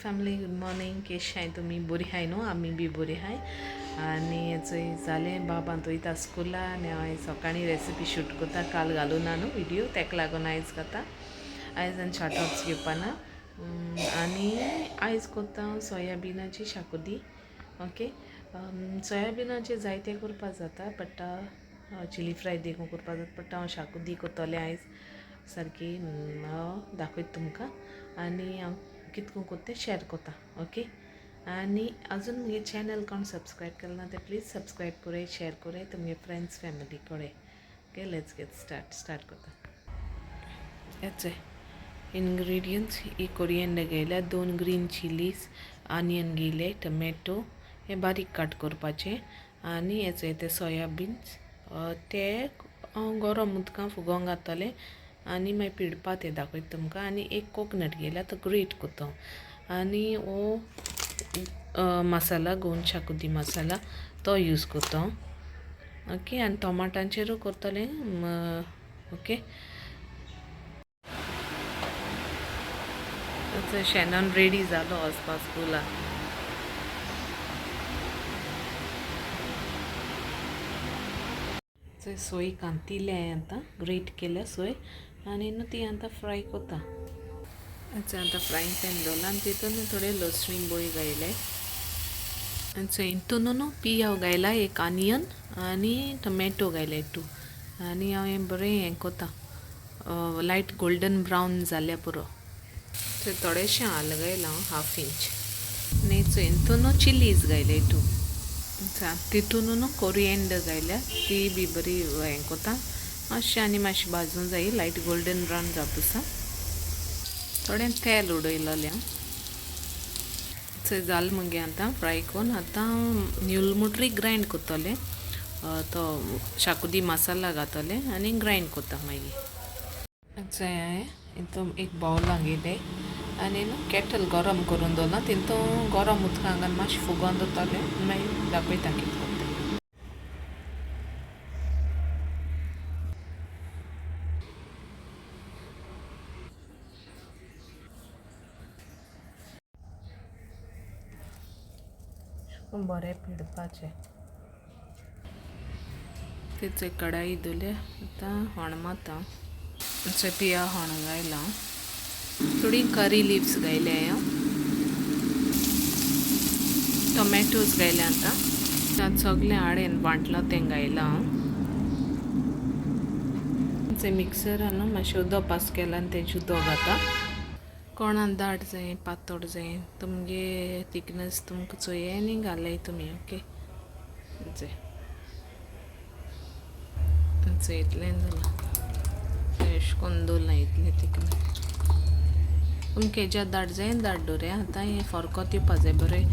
family good morning केश आहे तुम्ही बरी आहे न्हू आम्ही बी बरी आहे आणि चोय जालें बाबा तो वयता स्कुला आनी हांव सकाळीं रेसिपी शूट करता काल घालूं ना न्हू व्हिडियो ताका लागून आयज करता आयज आनी शॉर्टआउट्स घेवपाना आनी आयज करता सोयाबिनाची शाकोती ओके सोयाबिनाचे जायते करपा जाता पडटा चिली फ्राय देखून करपा जाता पडटा हांव शाकोती करतलें आयज सारकी दाखयता तुमकां आनी हांव कितको करता शेअर करता ओके आनी अजून मुगे चॅनल कोण सबस्क्रायब केलें ना ते प्लीज सबस्क्रायब कराय शेअर कराय तुमगे फ्रेंड्स फॅमिली कळे ओके लेट्स गेट स्टार्ट करता हेच इंग्रेडियंट्स ही कोरिएंडर घेयल्या 2 ग्रीन चिलीज ऑनियन घेयले टमॅटो हे बारीक कट करपाचे आनी हेचे ते सोयाबीन्स ते गरम उदकां फुगोवंक घातले आनी मागीर पिडपा ते दाखयता तुमकां आनी एक कोकोनट घेयला तो ग्रेट करता आनी ओ मसाला गोवन शाकोती मसाला तो यूज करता ओके आनी टोमाटांचेरूय करतलें ओके शॅनन रेडी जालो वचपा स्कुला सोय कांतिले आतां ग्रेट केल्या सोय आनी न्हू ती आतां फ्राय करता आतां फ्रायंग पॅन दवरला आनी तितून थोडे लसणी बोय घायले आनी हितून न्हू पियाव घायला एक ऑनियन आनी टमॅटो घायले 2 आनी हांव हें बरें हें करता लायट गोल्डन ब्रावन जाल्या पुरो थोडेशें आल घायला हाफ इंच आनी हितून चिलीज घायले 2 तितून न्हू कोरिएंडर घायल्या ती बी बरी हें करता मातशें आनी मातशें भाजूंक जाय लायट गोल्डन ब्रावन जावपासा थोडें तेल उडयलेलें हांव जालें मगे आतां फ्राय करून आतां न्यूलमुटरी ग्रायंड करतलें तो शाकोती मसाला घातले आनी ग्रायंड करता मागीर हांवें एक बावलां घेयलें आनी न्हू केटल गरम करून दवरला तितून गरम उदकां घालून मातशें फुगोवन दवरतलें मागीर दाखयता कितें करता बरें पिडपाचें तेच कढाई दवरले आतां होण मारता पिया होण घायला थोडी करी लिव्स घायले हांव टोमॅटोज घायले आतां सगळें हाडेन वांटलां तें घायलां हांव मिक्सरान मातशें उदक पास केलां आनी तें उदक घाता कोणाक दाट जाय पातळ जाय तुमगे थिकनेस तुमकां चोय आनी घालाय तुमी ओके इतलें जालां अशें करून दवरलां इतलें थिकनेस तुमकां हेज्या दाट जाय दाट दवरया आतां हें फरकोत येवपा जाय बरें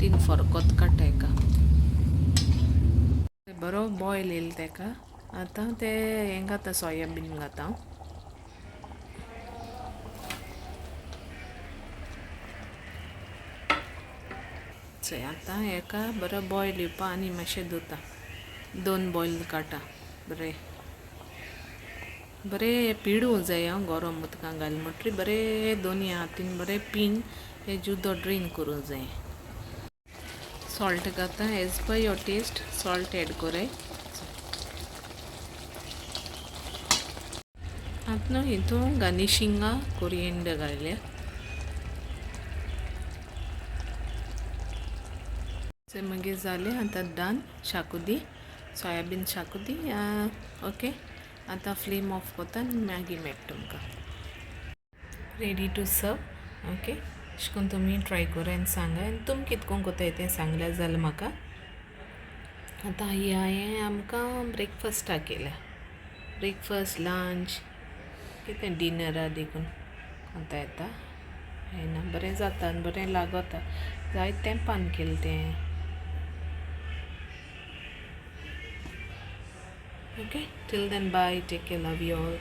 3 फरकोत काडटा हेका बरो बॉयल येयलो तेका आतां ते हें घाता सोयाबीन घाता आतां हेका बरो बॉयल येवपा आनी मातशें दवरता 2 बॉयल काडटा बरें पिडूं जाय गरम उदकां घाल म्हणटरी बरें दोनी हातीन बरें पिन हेजें उदक ड्रेन करूं जाय सॉल्ट घाता as per your taste salt add कराय आतां न्हू हितून गार्निशिंगा कोरिएंडर घायल्या मागीर जालें आतां डन शाकोती सोयाबीन शाकोती ओके आतां फ्लेम ऑफ करता आनी मागीर मेळटा तुमकां रेडी टू सर्व ओके अशें करून तुमी ट्राय करा आनी सांगा आनी तुमी कितको करताय तें सांगल्यार जालें म्हाका आतां हें आमकां ब्रेकफास्टाक केल्या ब्रेकफास्ट लंच कितें डिनरा देखून कोंता येता हें बरें जाता आनी बरें लागता जायत तेंपान केलें तें okay till then bye take care love you all